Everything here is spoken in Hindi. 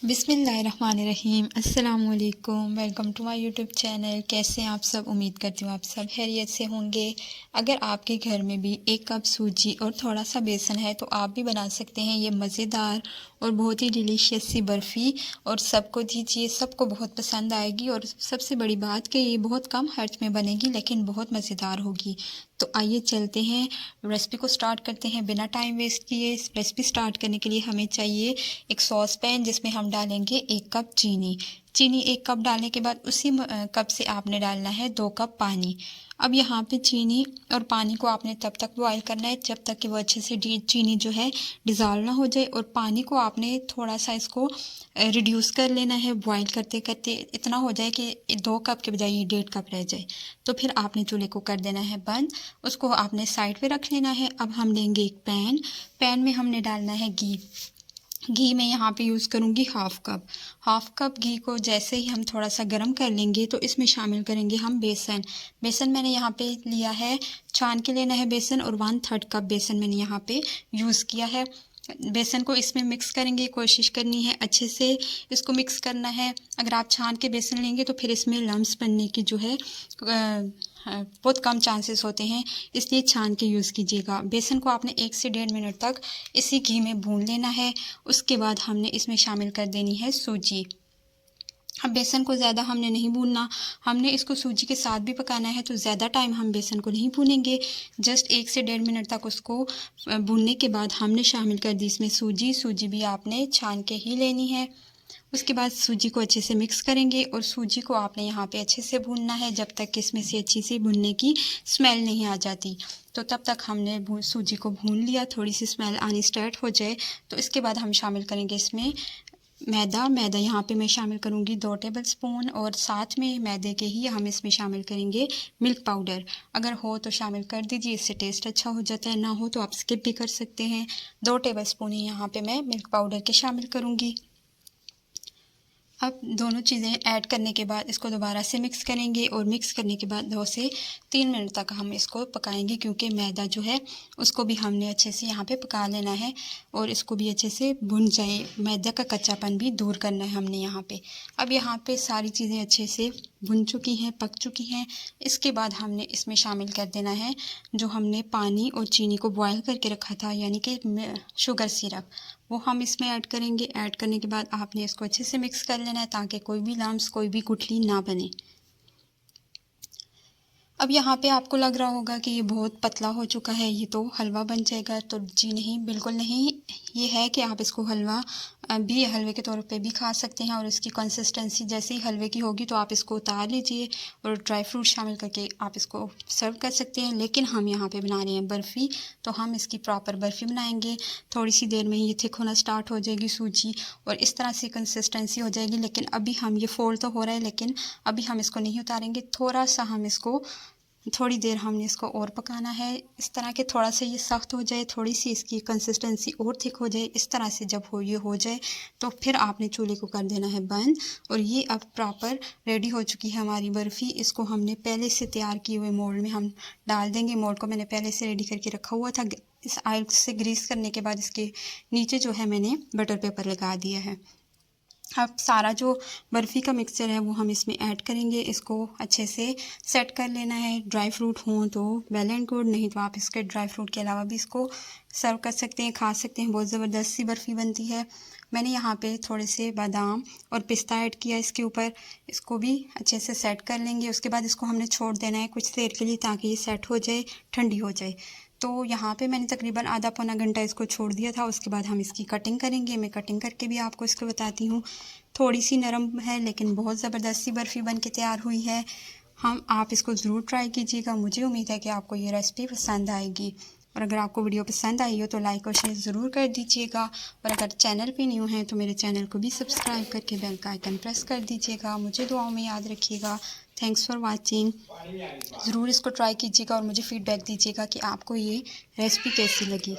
बिस्मिल्लाहिर्रहमानिर्रहीम। अस्सलामुअलैकुम। Welcome to my YouTube channel. कैसे हैं आप सब? उम्मीद करती हूँ आप सब खैरियत से होंगे। अगर आपके घर में भी 1 कप सूजी और थोड़ा सा बेसन है तो आप भी बना सकते हैं ये मज़ेदार और बहुत ही डिलीशियस सी बर्फ़ी, और सबको दीजिए, सबको बहुत पसंद आएगी। और सबसे बड़ी बात कि ये बहुत कम खर्च में बनेगी लेकिन बहुत मज़ेदार होगी। तो आइए चलते हैं, रेसिपी को स्टार्ट करते हैं बिना टाइम वेस्ट किए। इस रेसिपी स्टार्ट करने के लिए हमें चाहिए एक सॉस पैन, जिसमें हम डालेंगे 1 कप चीनी। चीनी 1 कप डालने के बाद उसी कप से आपने डालना है 2 कप पानी। अब यहाँ पे चीनी और पानी को आपने तब तक बॉयल करना है जब तक कि वो अच्छे से चीनी जो है डिज़ोल्व ना हो जाए, और पानी को आपने थोड़ा सा इसको रिड्यूस कर लेना है। बॉयल करते करते इतना हो जाए कि 2 कप के बजाय ये 1.5 कप रह जाए। तो फिर आपने चूल्हे को कर देना है बंद, उसको आपने साइड पे रख लेना है। अब हम लेंगे एक पैन में हमने डालना है घी मैं यहाँ पे यूज़ करूँगी हाफ़ कप घी को जैसे ही हम थोड़ा सा गर्म कर लेंगे तो इसमें शामिल करेंगे हम बेसन मैंने यहाँ पे लिया है, छान के लेना है बेसन, और 1/3 कप बेसन मैंने यहाँ पे यूज़ किया है। बेसन को इसमें मिक्स करेंगे, कोशिश करनी है अच्छे से इसको मिक्स करना है। अगर आप छान के बेसन लेंगे तो फिर इसमें लम्स बनने की जो है बहुत कम चांसेस होते हैं, इसलिए छान के यूज़ कीजिएगा। बेसन को आपने 1 से 1.5 मिनट तक इसी घी में भून लेना है। उसके बाद हमने इसमें शामिल कर देनी है सूजी। अब बेसन को ज़्यादा हमने नहीं भूनना, हमने इसको सूजी के साथ भी पकाना है, तो ज़्यादा टाइम हम बेसन को नहीं भूनेंगे। जस्ट 1 से 1.5 मिनट तक उसको भूनने के बाद हमने शामिल कर दी इसमें सूजी भी आपने छान के ही लेनी है। उसके बाद सूजी को अच्छे से मिक्स करेंगे, और सूजी को आपने यहाँ पे अच्छे से भूनना है जब तक कि इसमें से अच्छी सी भुनने की स्मेल नहीं आ जाती। तो तब तक हमने सूजी को भून लिया, थोड़ी सी स्मेल आनी स्टार्ट हो जाए तो इसके बाद हम शामिल करेंगे इसमें मैदा यहाँ पे मैं शामिल करूँगी 2 टेबलस्पून, और साथ में मैदे के ही हम इसमें शामिल करेंगे मिल्क पाउडर। अगर हो तो शामिल कर दीजिए, इससे टेस्ट अच्छा हो जाता है, ना हो तो आप स्किप भी कर सकते हैं। 2 टेबलस्पून ही यहाँ पे मैं मिल्क पाउडर के शामिल करूँगी। अब दोनों चीज़ें ऐड करने के बाद इसको दोबारा से मिक्स करेंगे, और मिक्स करने के बाद 2 से 3 मिनट तक हम इसको पकाएंगे, क्योंकि मैदा जो है उसको भी हमने अच्छे से यहाँ पे पका लेना है, और इसको भी अच्छे से भुन जाए, मैदा का कच्चापन भी दूर करना है हमने यहाँ पे। अब यहाँ पे सारी चीज़ें अच्छे से भुन चुकी हैं, पक चुकी हैं। इसके बाद हमने इसमें शामिल कर देना है जो हमने पानी और चीनी को बॉयल करके रखा था, यानी कि शुगर सिरप, वो हम इसमें ऐड करेंगे। ऐड करने के बाद आपने इसको अच्छे से मिक्स कर लेना है ताकि कोई भी लम्स, कोई भी गुठली ना बने। अब यहाँ पे आपको लग रहा होगा कि ये बहुत पतला हो चुका है, ये तो हलवा बन जाएगा। तो जी नहीं, बिल्कुल नहीं। ये है कि आप इसको हलवे के तौर पे भी खा सकते हैं, और इसकी कंसिस्टेंसी जैसे ही हलवे की होगी तो आप इसको उतार लीजिए और ड्राई फ्रूट शामिल करके आप इसको सर्व कर सकते हैं। लेकिन हम यहाँ पे बना रहे हैं बर्फ़ी, तो हम इसकी प्रॉपर बर्फ़ी बनाएंगे। थोड़ी सी देर में ये थिक होना स्टार्ट हो जाएगी सूजी, और इस तरह से कंसिस्टेंसी हो जाएगी। लेकिन अभी हम ये फोल्ड तो हो रहा है, लेकिन अभी हम इसको नहीं उतारेंगे। थोड़ा सा हम इसको थोड़ी देर हमने इसको और पकाना है, इस तरह के थोड़ा सा ये सख्त हो जाए, थोड़ी सी इसकी कंसिस्टेंसी और थिक हो जाए। इस तरह से जब ये हो जाए तो फिर आपने चूल्हे को कर देना है बंद। और ये अब प्रॉपर रेडी हो चुकी है हमारी बर्फ़ी। इसको हमने पहले से तैयार किए हुए मोल्ड में हम डाल देंगे। मोल्ड को मैंने पहले से रेडी करके रखा हुआ था। इस ऑयल से ग्रीस करने के बाद इसके नीचे जो है मैंने बटर पेपर लगा दिया है। अब सारा जो बर्फ़ी का मिक्सचर है वो हम इसमें ऐड करेंगे। इसको अच्छे से सेट कर लेना है। ड्राई फ्रूट हों तो वेल एंड गुड, नहीं तो आप इसके ड्राई फ्रूट के अलावा भी इसको सर्व कर सकते हैं, खा सकते हैं। बहुत ज़बरदस्त सी बर्फ़ी बनती है। मैंने यहाँ पे थोड़े से बादाम और पिस्ता ऐड किया इसके ऊपर। इसको भी अच्छे से सेट कर लेंगे। उसके बाद इसको हमने छोड़ देना है कुछ देर के लिए, ताकि ये सेट हो जाए, ठंडी हो जाए। तो यहाँ पे मैंने तकरीबन आधा पौना घंटा इसको छोड़ दिया था। उसके बाद हम इसकी कटिंग करेंगे। मैं कटिंग करके भी आपको इसको बताती हूँ। थोड़ी सी नरम है लेकिन बहुत ज़बरदस्त सी बर्फ़ी बन के तैयार हुई है। आप इसको ज़रूर ट्राई कीजिएगा। मुझे उम्मीद है कि आपको ये रेसिपी पसंद आएगी, और अगर आपको वीडियो पसंद आई हो तो लाइक और शेयर ज़रूर कर दीजिएगा। और अगर चैनल पे न्यू हैं तो मेरे चैनल को भी सब्सक्राइब करके बेल का आइकन प्रेस कर दीजिएगा। मुझे दुआओं में याद रखिएगा। Thanks for watching. ज़रूर इसको ट्राई कीजिएगा और मुझे फ़ीडबैक दीजिएगा कि आपको ये रेसिपी कैसी लगी।